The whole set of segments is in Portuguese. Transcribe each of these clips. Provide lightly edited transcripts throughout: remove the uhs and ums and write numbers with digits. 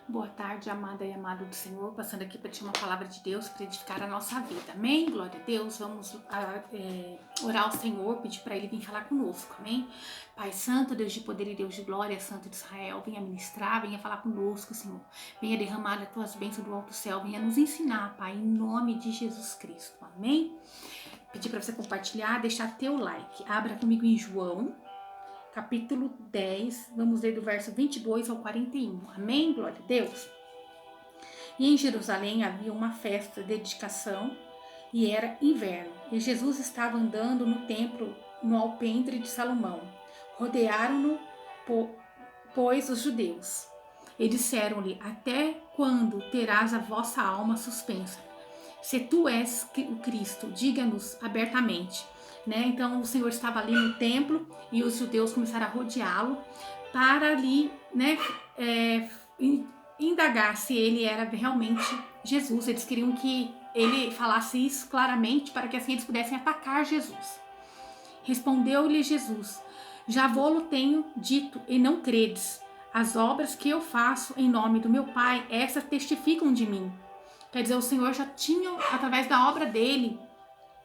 Boa tarde, amada e amado do Senhor, passando aqui para te uma palavra de Deus para edificar a nossa vida, amém? Glória a Deus, vamos orar ao Senhor, pedir para Ele vir falar conosco, amém? Pai Santo, Deus de poder e Deus de glória, Santo de Israel, venha ministrar, venha falar conosco, Senhor, venha derramar as tuas bênçãos do alto céu, venha nos ensinar, Pai, em nome de Jesus Cristo, amém? Pedir para você compartilhar, deixar teu like, abra comigo em João, capítulo 10, vamos ler do verso 22 ao 41, amém? Glória a Deus. E em Jerusalém havia uma festa de dedicação e era inverno. E Jesus estava andando no templo no alpendre de Salomão. Rodearam-no, pois, os judeus. E disseram-lhe: até quando terás a vossa alma suspensa? Se tu és o Cristo, diga-nos abertamente. Então o Senhor estava ali no templo e os judeus começaram a rodeá-lo para ali, indagar se ele era realmente Jesus. Eles queriam que ele falasse isso claramente para que assim eles pudessem atacar Jesus. Respondeu-lhe Jesus: já vô-lo tenho dito e não credes. As obras que eu faço em nome do meu Pai, essas testificam de mim. Quer dizer, o Senhor já tinha, através da obra dele,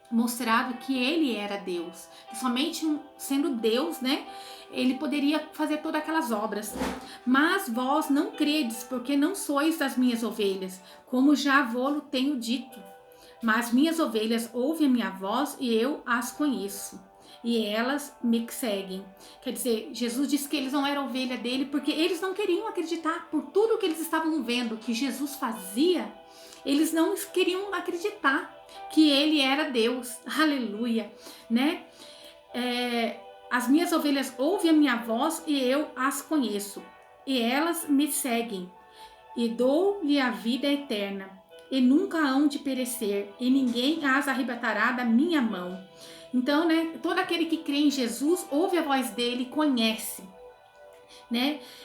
mostrado que ele era Deus. Que somente sendo Deus, ele poderia fazer todas aquelas obras. Mas vós não credes, porque não sois das minhas ovelhas, como já vô-lo tenho dito. Mas minhas ovelhas ouvem a minha voz e eu as conheço. E elas me seguem. Quer dizer, Jesus disse que eles não eram ovelha dele porque eles não queriam acreditar por tudo que eles estavam vendo que Jesus fazia. Eles não queriam acreditar que ele era Deus. Aleluia, as minhas ovelhas ouvem a minha voz e eu as conheço. E elas me seguem. E dou-lhe a vida eterna. E nunca hão de perecer. E ninguém as arrebatará da minha mão. Então, todo aquele que crê em Jesus, ouve a voz dele, conhece.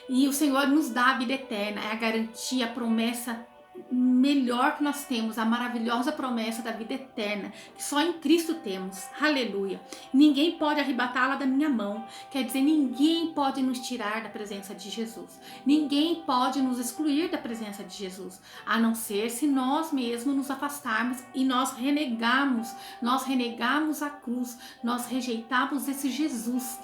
E o Senhor nos dá a vida eterna. É a garantia, a promessa melhor que nós temos, a maravilhosa promessa da vida eterna, que só em Cristo temos. Aleluia. Ninguém pode arrebatá-la da minha mão. Quer dizer, ninguém pode nos tirar da presença de Jesus. Ninguém pode nos excluir da presença de Jesus, a não ser se nós mesmos nos afastarmos e nós renegamos a cruz, nós rejeitamos esse Jesus,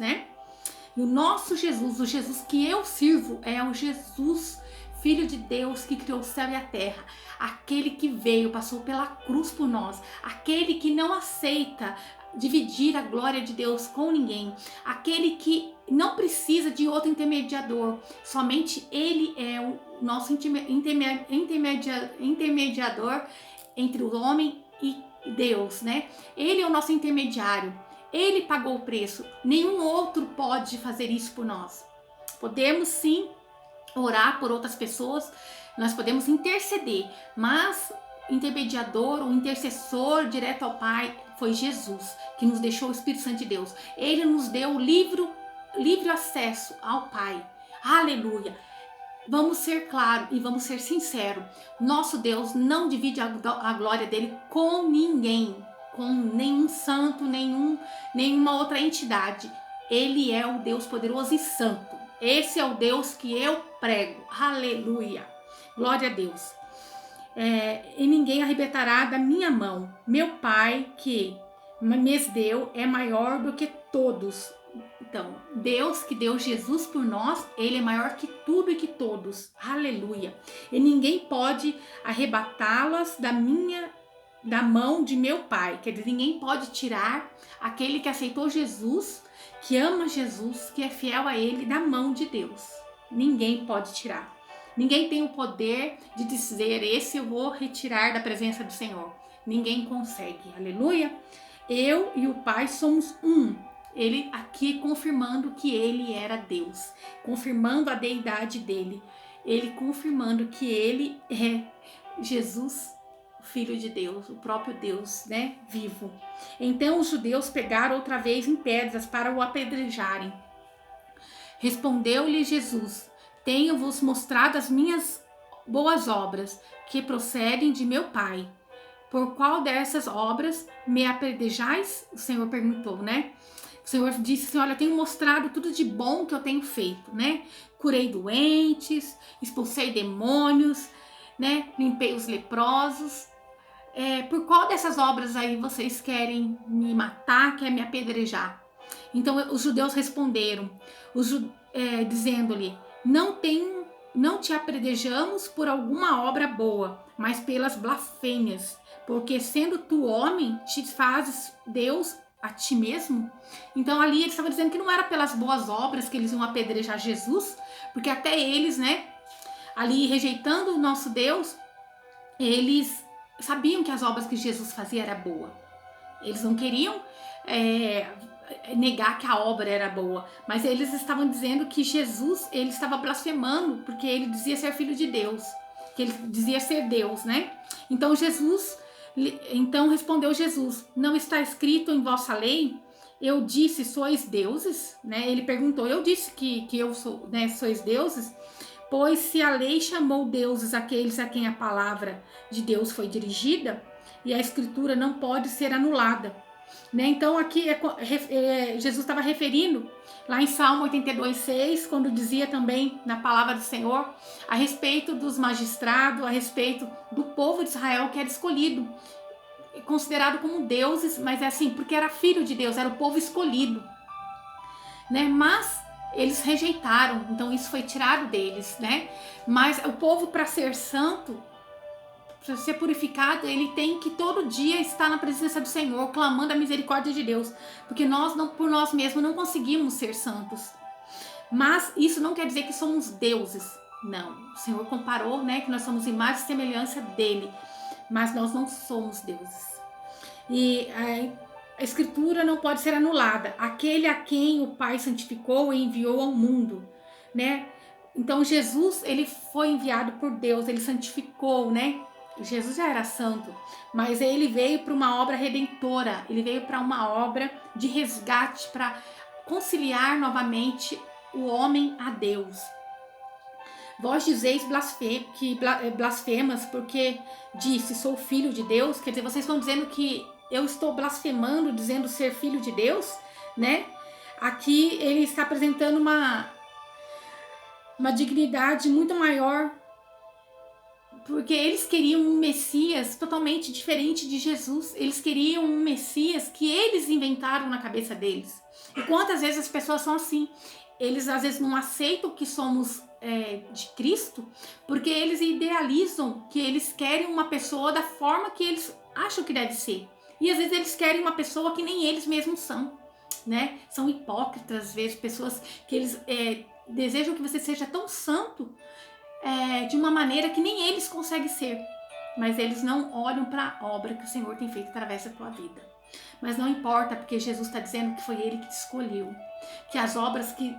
E o nosso Jesus, o Jesus que eu sirvo, é o Jesus Filho de Deus que criou o céu e a terra, aquele que veio, passou pela cruz por nós, aquele que não aceita dividir a glória de Deus com ninguém, aquele que não precisa de outro intermediador, somente ele é o nosso intermediador entre o homem e Deus, Ele é o nosso intermediário, ele pagou o preço, nenhum outro pode fazer isso por nós. Podemos sim orar por outras pessoas, nós podemos interceder, mas intermediador, o intercessor direto ao Pai foi Jesus, que nos deixou o Espírito Santo de Deus. Ele nos deu livre acesso ao Pai. Aleluia. Vamos ser claros e vamos ser sinceros. Nosso Deus não divide a glória dele com ninguém, com nenhum santo, nenhuma outra entidade. Ele é o Deus poderoso e santo. Esse é o Deus que eu prego. Aleluia. Glória a Deus. E ninguém arrebatará da minha mão. Meu Pai que me deu é maior do que todos. Então, Deus que deu Jesus por nós, ele é maior que tudo e que todos. Aleluia. E ninguém pode arrebatá-las da mão de meu Pai. Quer dizer, ninguém pode tirar aquele que aceitou Jesus, que ama Jesus, que é fiel a ele, da mão de Deus. Ninguém pode tirar. Ninguém tem o poder de dizer, esse eu vou retirar da presença do Senhor. Ninguém consegue. Aleluia. Eu e o Pai somos um. Ele aqui confirmando que ele era Deus, confirmando a deidade dele. Ele confirmando que ele é Jesus, Filho de Deus, o próprio Deus, vivo. Então os judeus pegaram outra vez em pedras para o apedrejarem. Respondeu-lhe Jesus: tenho-vos mostrado as minhas boas obras, que procedem de meu Pai. Por qual dessas obras me apedrejais? O Senhor perguntou, Senhor disse assim, olha, eu tenho mostrado tudo de bom que eu tenho feito, né? Curei doentes, expulsei demônios, né? Limpei os leprosos. Por qual dessas obras aí vocês querem me matar, querem me apedrejar? Então os judeus responderam, dizendo-lhe, não te apedrejamos por alguma obra boa, mas pelas blasfêmias, porque sendo tu homem, te fazes Deus a ti mesmo. Então ali eles estavam dizendo que não era pelas boas obras que eles iam apedrejar Jesus, porque até eles, né, ali rejeitando o nosso Deus, eles sabiam que as obras que Jesus fazia era boa. Eles não queriam negar que a obra era boa, mas eles estavam dizendo que Jesus, ele estava blasfemando, porque ele dizia ser filho de Deus, que ele dizia ser Deus, né? Então respondeu Jesus, não está escrito em vossa lei? Eu disse, sois deuses? Né? Ele perguntou, eu disse que eu sou, né, sois deuses? Pois se a lei chamou deuses aqueles a quem a palavra de Deus foi dirigida, e a escritura não pode ser anulada. Né? Então aqui Jesus estava referindo lá em Salmo 82:6, quando dizia também na palavra do Senhor a respeito dos magistrados, a respeito do povo de Israel que era escolhido, considerado como deuses, mas é assim, porque era filho de Deus, era o povo escolhido, né? Mas eles rejeitaram, então isso foi tirado deles, né? Mas o povo, para ser santo, para ser purificado, ele tem que todo dia estar na presença do Senhor, clamando a misericórdia de Deus, porque nós não, por nós mesmos não conseguimos ser santos. Mas isso não quer dizer que somos deuses, não. O Senhor comparou, né, que nós somos imagem e semelhança dele, mas nós não somos deuses. E a escritura não pode ser anulada. Aquele a quem o Pai santificou e enviou ao mundo, né? Então Jesus, ele foi enviado por Deus, ele santificou, né? Jesus já era santo, mas ele veio para uma obra redentora, ele veio para uma obra de resgate, para conciliar novamente o homem a Deus. Vós dizeis blasfemas, porque disse, sou filho de Deus. Quer dizer, vocês estão dizendo que eu estou blasfemando, dizendo ser filho de Deus, né? Aqui ele está apresentando uma dignidade muito maior, porque eles queriam um Messias totalmente diferente de Jesus. Eles queriam um Messias que eles inventaram na cabeça deles. E quantas vezes as pessoas são assim? Eles às vezes não aceitam que somos de Cristo, porque eles idealizam que eles querem uma pessoa da forma que eles acham que deve ser. E às vezes eles querem uma pessoa que nem eles mesmos são, né? São hipócritas, às vezes, pessoas que eles desejam que você seja tão santo, de uma maneira que nem eles conseguem ser, mas eles não olham para a obra que o Senhor tem feito através da tua vida. Mas não importa, porque Jesus está dizendo que foi Ele que te escolheu, que as obras que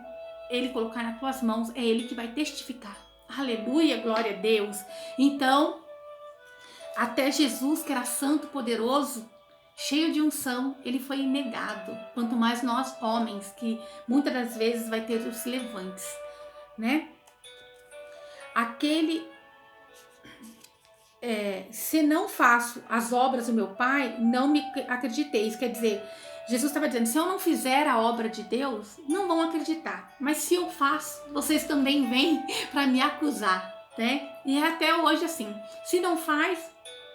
Ele colocar nas tuas mãos é Ele que vai testificar. Aleluia, glória a Deus. Então, até Jesus, que era santo, poderoso, cheio de unção, ele foi negado. Quanto mais nós homens, que muitas das vezes vai ter os levantes, né? Se não faço as obras do meu Pai, não me acrediteis. Quer dizer, Jesus estava dizendo, se eu não fizer a obra de Deus, não vão acreditar. Mas se eu faço, vocês também vêm para me acusar, né? E é até hoje assim, se não faz,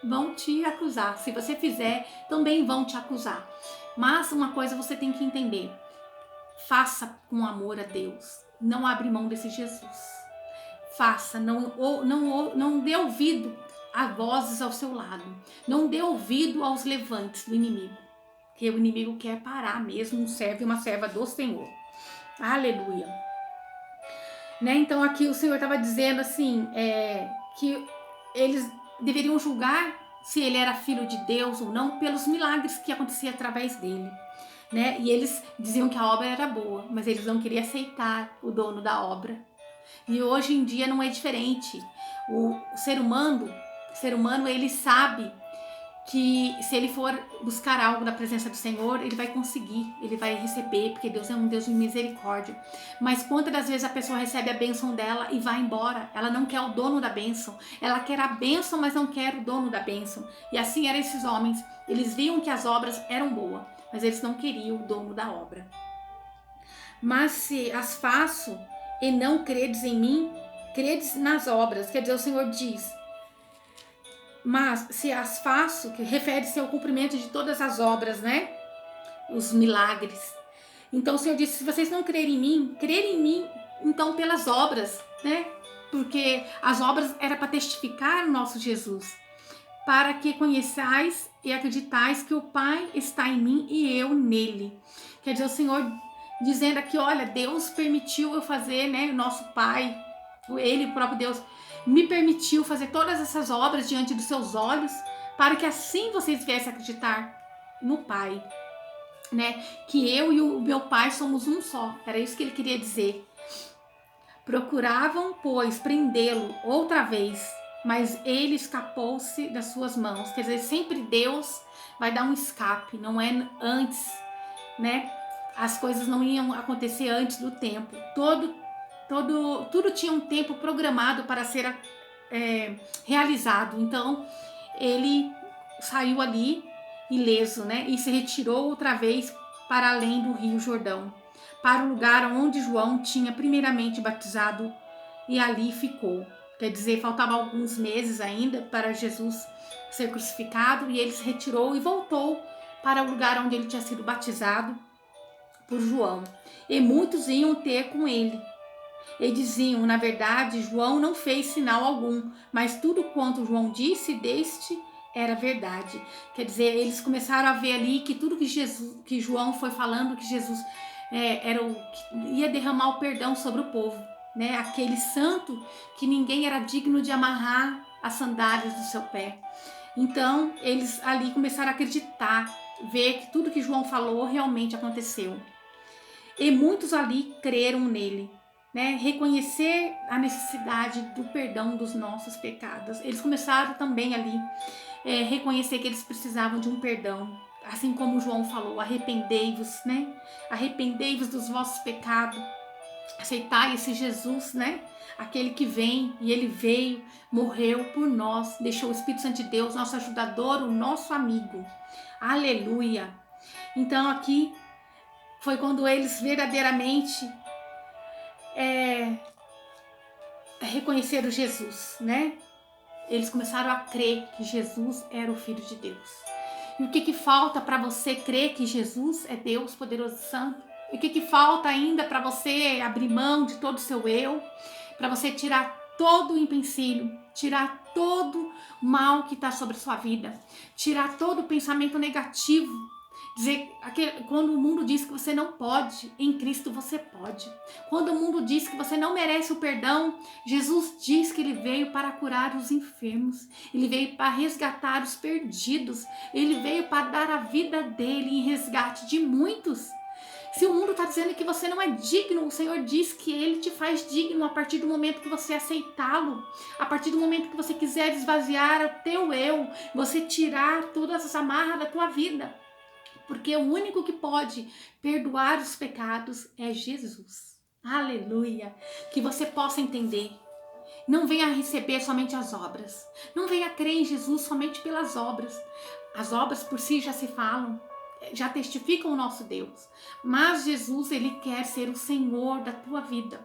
vão te acusar. Se você fizer, também vão te acusar. Mas uma coisa você tem que entender, faça com amor a Deus. Não abre mão desse Jesus. Faça, não dê ouvido a vozes ao seu lado. Não dê ouvido aos levantes do inimigo. Porque o inimigo quer parar mesmo um servo e uma serva do Senhor. Aleluia. Né? Então aqui o Senhor estava dizendo assim, que eles deveriam julgar se ele era filho de Deus ou não, pelos milagres que aconteciam através dele. Né? E eles diziam que a obra era boa, mas eles não queriam aceitar o dono da obra. E hoje em dia não é diferente. O ser humano, ele sabe que se ele for buscar algo da presença do Senhor, ele vai conseguir, ele vai receber, porque Deus é um Deus de misericórdia. Mas quantas das vezes a pessoa recebe a bênção dela e vai embora? Ela não quer o dono da bênção. Ela quer a bênção, mas não quer o dono da bênção. E assim eram esses homens. Eles viam que as obras eram boas, mas eles não queriam o dono da obra. Mas se as faço e não credes em mim, credes nas obras. Quer dizer, o Senhor diz, mas se as faço, que refere-se ao cumprimento de todas as obras, né? Os milagres. Então o Senhor disse, se vocês não crerem em mim, então pelas obras, né? Porque as obras era para testificar o nosso Jesus, para que conheçais e acreditais que o Pai está em mim e eu nele. Quer dizer, o Senhor dizendo aqui, olha, Deus permitiu eu fazer, né? O nosso Pai, ele, o próprio Deus, me permitiu fazer todas essas obras diante dos seus olhos, para que assim vocês viessem acreditar no Pai, né? Que eu e o meu Pai somos um só. Era isso que ele queria dizer. Procuravam, pois, prendê-lo outra vez, mas ele escapou-se das suas mãos. Quer dizer, sempre Deus vai dar um escape, não é antes, né? As coisas não iam acontecer antes do tempo. Tudo tinha um tempo programado para ser realizado. Então, ele saiu ali ileso, né? E se retirou outra vez para além do Rio Jordão, para o lugar onde João tinha primeiramente batizado, e ali ficou. Quer dizer, faltavam alguns meses ainda para Jesus ser crucificado, e ele se retirou e voltou para o lugar onde ele tinha sido batizado por João. E muitos iam ter com ele. E diziam, na verdade, João não fez sinal algum, mas tudo quanto João disse deste era verdade. Quer dizer, eles começaram a ver ali que tudo que João foi falando, que Jesus que ia derramar o perdão sobre o povo, né? Aquele santo que ninguém era digno de amarrar as sandálias do seu pé. Então, eles ali começaram a acreditar, ver que tudo que João falou realmente aconteceu. E muitos ali creram nele, né? Reconhecer a necessidade do perdão dos nossos pecados. Eles começaram também ali reconhecer que eles precisavam de um perdão, assim como João falou, arrependei-vos, né? Arrependei-vos dos vossos pecados, aceitai esse Jesus, né? Aquele que vem, e ele veio, morreu por nós, deixou o Espírito Santo de Deus, nosso ajudador, o nosso amigo. Aleluia! Então aqui foi quando eles verdadeiramente reconheceram Jesus, né? Eles começaram a crer que Jesus era o Filho de Deus. E o que falta para você crer que Jesus é Deus poderoso e santo? E o que falta ainda para você abrir mão de todo o seu eu? Para você tirar todo o empecilho, tirar todo o mal que está sobre a sua vida, tirar todo o pensamento negativo. Dizer, quando o mundo diz que você não pode, em Cristo você pode. Quando o mundo diz que você não merece o perdão, Jesus diz que ele veio para curar os enfermos, ele veio para resgatar os perdidos, ele veio para dar a vida dele em resgate de muitos. Se o mundo está dizendo que você não é digno, o Senhor diz que ele te faz digno a partir do momento que você aceitá-lo, a partir do momento que você quiser esvaziar o teu eu, você tirar todas as amarras da tua vida. Porque o único que pode perdoar os pecados é Jesus. Aleluia! Que você possa entender. Não venha receber somente as obras. Não venha crer em Jesus somente pelas obras. As obras por si já se falam, já testificam o nosso Deus. Mas Jesus, ele quer ser o Senhor da tua vida.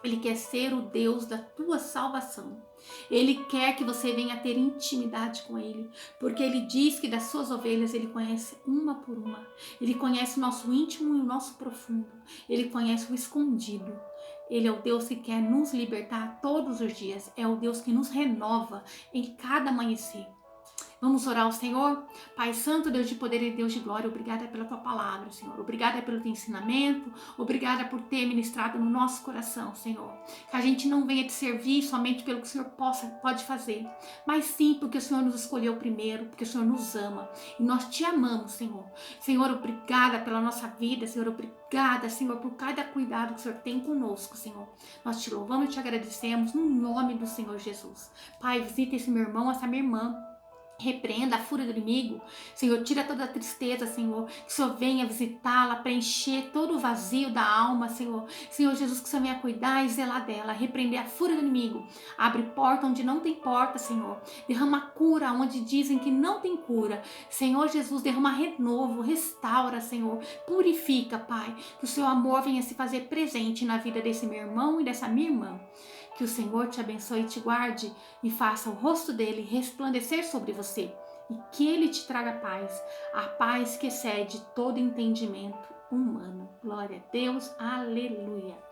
Ele quer ser o Deus da tua salvação. Ele quer que você venha ter intimidade com ele, porque ele diz que das suas ovelhas ele conhece uma por uma. Ele conhece o nosso íntimo e o nosso profundo. Ele conhece o escondido. Ele é o Deus que quer nos libertar todos os dias. É o Deus que nos renova em cada amanhecer. Vamos orar ao Senhor? Pai Santo, Deus de poder e Deus de glória, obrigada pela tua palavra, Senhor. Obrigada pelo teu ensinamento, obrigada por ter ministrado no nosso coração, Senhor. Que a gente não venha te servir somente pelo que o Senhor pode fazer, mas sim porque o Senhor nos escolheu primeiro, porque o Senhor nos ama e nós te amamos, Senhor. Senhor, obrigada pela nossa vida, Senhor, obrigada, Senhor, por cada cuidado que o Senhor tem conosco, Senhor. Nós te louvamos e te agradecemos no nome do Senhor Jesus. Pai, visita esse meu irmão, essa minha irmã, Repreenda a fúria do inimigo. Senhor, tira toda a tristeza, Senhor. Que o Senhor venha visitá-la, preencher todo o vazio da alma, Senhor. Senhor Jesus, que o Senhor venha cuidar e zelar dela. Repreender a fúria do inimigo. Abre porta onde não tem porta, Senhor. Derrama cura onde dizem que não tem cura. Senhor Jesus, derrama renovo, restaura, Senhor. Purifica, Pai. Que o seu amor venha se fazer presente na vida desse meu irmão e dessa minha irmã. Que o Senhor te abençoe e te guarde e faça o rosto dele resplandecer sobre você. E que ele te traga paz, a paz que excede todo entendimento humano. Glória a Deus, aleluia.